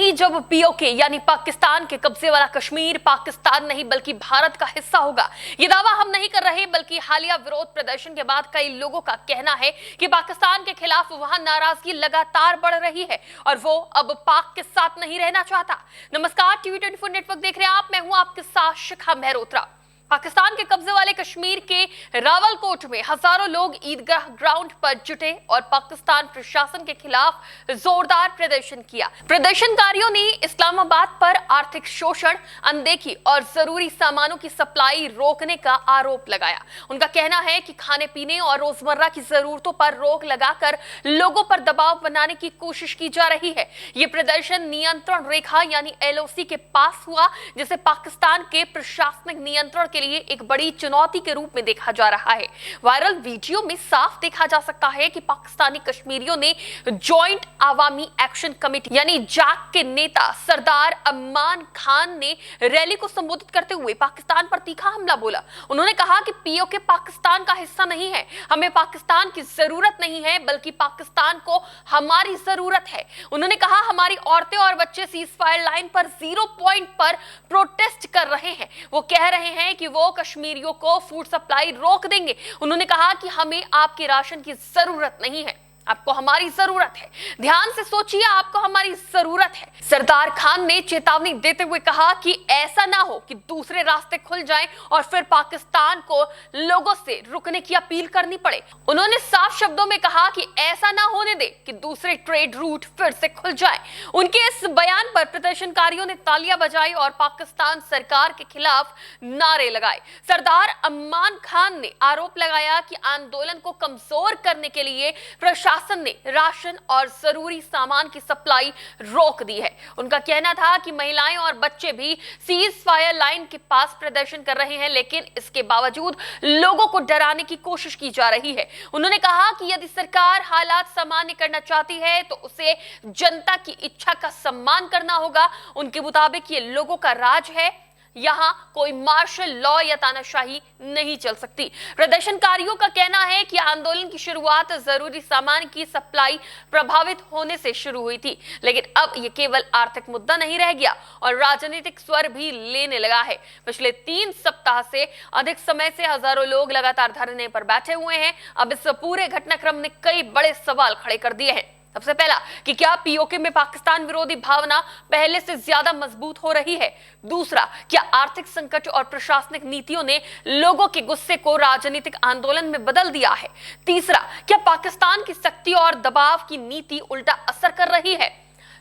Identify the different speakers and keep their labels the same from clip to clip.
Speaker 1: ही जब पीओके यानी पाकिस्तान के कब्जे वाला कश्मीर पाकिस्तान नहीं बल्कि भारत का हिस्सा होगा। ये दावा हम नहीं कर रहे, बल्कि हालिया विरोध प्रदर्शन के बाद कई लोगों का कहना है कि पाकिस्तान के खिलाफ वहां नाराजगी लगातार बढ़ रही है और वो अब पाक के साथ नहीं रहना चाहता। नमस्कार, टीवी 24 नेटवर्क देख रहे हैं आप। मैं हूं आपके साथ शिखा मेहरोत्रा। पाकिस्तान के कब्जे वाले कश्मीर के रावलकोट में हजारों लोग ईदगाह ग्राउंड पर जुटे और पाकिस्तान प्रशासन के खिलाफ जोरदार प्रदर्शन किया। प्रदर्शनकारियों ने इस्लामाबाद पर आर्थिक शोषण, अनदेखी और जरूरी सामानों की सप्लाई रोकने का आरोप लगाया। उनका कहना है कि खाने पीने और रोजमर्रा की जरूरतों पर रोक लगाकर लोगों पर दबाव बनाने की कोशिश की जा रही है। ये प्रदर्शन नियंत्रण रेखा यानी एलओसी के पास हुआ, जिसे पाकिस्तान के प्रशासनिक नियंत्रण के लिए एक बड़ी चुनौती के रूप में देखा जा रहा है। वायरल वीडियो में साफ देखा जा सकता है कि पाकिस्तानी कश्मीरियों ने जॉइंट अवामी एक्शन कमेटी यानी जाक के नेता सरदार अम्मान खान ने रैली को संबोधित करते हुए पाकिस्तान पर तीखा हमला बोला। उन्होंने कहा कि पीओके पाकिस्तान का हिस्सा नहीं है, हमें पाकिस्तान की जरूरत नहीं है बल्कि पाकिस्तान को हमारी जरूरत है। उन्होंने कहा हमारी औरतें और बच्चे सीज फायर लाइन पर 0 पॉइंट पर प्रोटेस्ट कर रहे हैं। वो कह रहे हैं कि वो कश्मीरियों को फूड सप्लाई रोक देंगे। उन्होंने कहा कि हमें आपके राशन की जरूरत नहीं है, आपको हमारी जरूरत है। ध्यान से सोचिए, आपको हमारी जरूरत है। सरदार खान ने चेतावनी देते हुए कहा कि ऐसा ना हो कि दूसरे रास्ते खुल जाएं और फिर पाकिस्तान को लोगों से रुकने की अपील करनी पड़े। उन्होंने साफ शब्दों में कहा कि ऐसा ना होने दे कि दूसरे ट्रेड रूट फिर से खुल जाएं। उनके इस बयान पर प्रदर्शनकारियों ने तालियां बजाई और पाकिस्तान सरकार के खिलाफ नारे लगाए। सरदार अम्मान खान ने आरोप लगाया कि आंदोलन को कमजोर करने के लिए प्रशासन ने राशन और जरूरी सामान की सप्लाई रोक दी है। उनका कहना था कि महिलाएं और बच्चे भी सीज फायर लाइन के पास प्रदर्शन कर रहे हैं, लेकिन इसके बावजूद लोगों को डराने की कोशिश की जा रही है। उन्होंने कहा कि यदि सरकार हालात सामान्य करना चाहती है तो उसे जनता की इच्छा का सम्मान करना होगा। उनके मुताबिक ये लोगों का राज है, यहां कोई मार्शल लॉ या तानाशाही नहीं चल सकती। प्रदर्शनकारियों का कहना है कि आंदोलन की शुरुआत जरूरी सामान की सप्लाई प्रभावित होने से शुरू हुई थी, लेकिन अब यह केवल आर्थिक मुद्दा नहीं रह गया और राजनीतिक स्वर भी लेने लगा है। पिछले 3 सप्ताह से अधिक समय से हजारों लोग लगातार धरने पर बैठे हुए हैं। अब इस पूरे घटनाक्रम ने कई बड़े सवाल खड़े कर दिए हैं। सबसे पहला कि क्या पीओके में पाकिस्तान विरोधी भावना पहले से ज्यादा मजबूत हो रही है? दूसरा, क्या आर्थिक संकट और प्रशासनिक नीतियों ने लोगों के गुस्से को राजनीतिक आंदोलन में बदल दिया है? तीसरा, क्या पाकिस्तान की सख्ती और दबाव की नीति उल्टा असर कर रही है?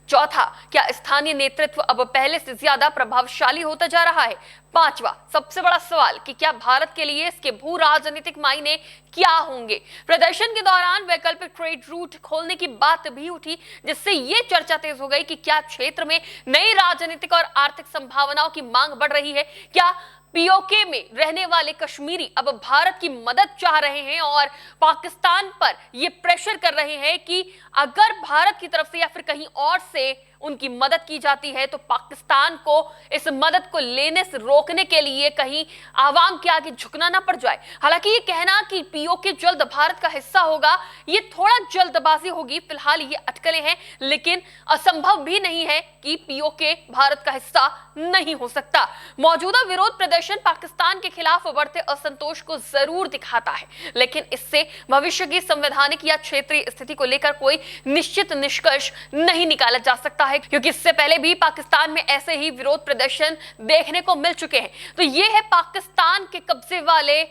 Speaker 1: चौथा, क्या स्थानीय नेतृत्व अब पहले से ज्यादा प्रभावशाली होता जा रहा है? पांचवा, सबसे बड़ा सवाल कि क्या भारत के लिए इसके भू राजनीतिक मायने क्या होंगे? प्रदर्शन के दौरान वैकल्पिक ट्रेड रूट खोलने की बात भी उठी, जिससे ये चर्चा तेज हो गई कि क्या क्षेत्र में नई राजनीतिक और आर्थिक संभावनाओं की मांग बढ़ रही है। क्या पीओके में रहने वाले कश्मीरी अब भारत की मदद चाह रहे हैं और पाकिस्तान पर यह प्रेशर कर रहे हैं कि अगर भारत की तरफ से या फिर कहीं और से उनकी मदद की जाती है तो पाकिस्तान को इस मदद को लेने से रोकने के लिए कहीं आवाम के आगे झुकना ना पड़ जाए। हालांकि ये कहना कि पीओके जल्द भारत का हिस्सा होगा, ये थोड़ा जल्दबाजी होगी। फिलहाल ये अटकलें हैं, लेकिन असंभव भी नहीं है कि पीओके भारत का हिस्सा नहीं हो सकता। मौजूदा विरोध प्रदर्शन पाकिस्तान के खिलाफ बढ़ते असंतोष को जरूर दिखाता है, लेकिन इससे भविष्य की संवैधानिक या क्षेत्रीय स्थिति को लेकर कोई निश्चित निष्कर्ष नहीं निकाला जा सकता है, क्योंकि इससे पहले भी पाकिस्तान में ऐसे ही विरोध प्रदर्शन देखने को मिल चुके हैं। तो ये है पाकिस्तान के कब्जे वाले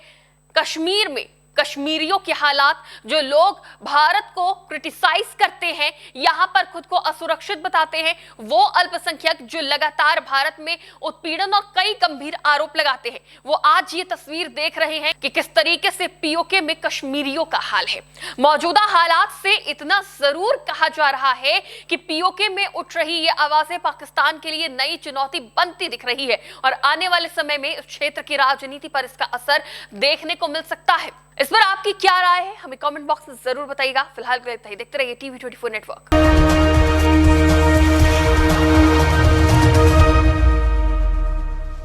Speaker 1: कश्मीर में कश्मीरियों के हालात। जो लोग भारत को क्रिटिसाइज करते हैं, यहां पर खुद को असुरक्षित बताते हैं, वो अल्पसंख्यक जो लगातार भारत में उत्पीड़न और कई गंभीर आरोप लगाते हैं, वो आज ये तस्वीर देख रहे हैं कि किस तरीके से पीओके में कश्मीरियों का हाल है। मौजूदा हालात से इतना जरूर कहा जा रहा है कि पीओके में उठ रही ये आवाजें पाकिस्तान के लिए नई चुनौती बनती दिख रही है और आने वाले समय में इस क्षेत्र की राजनीति पर इसका असर देखने को मिल सकता है। इस पर आपकी क्या राय है, हमें कमेंट बॉक्स में जरूर बताइएगा। फिलहाल के लिए देखते रहिए टीवी 24 नेटवर्क।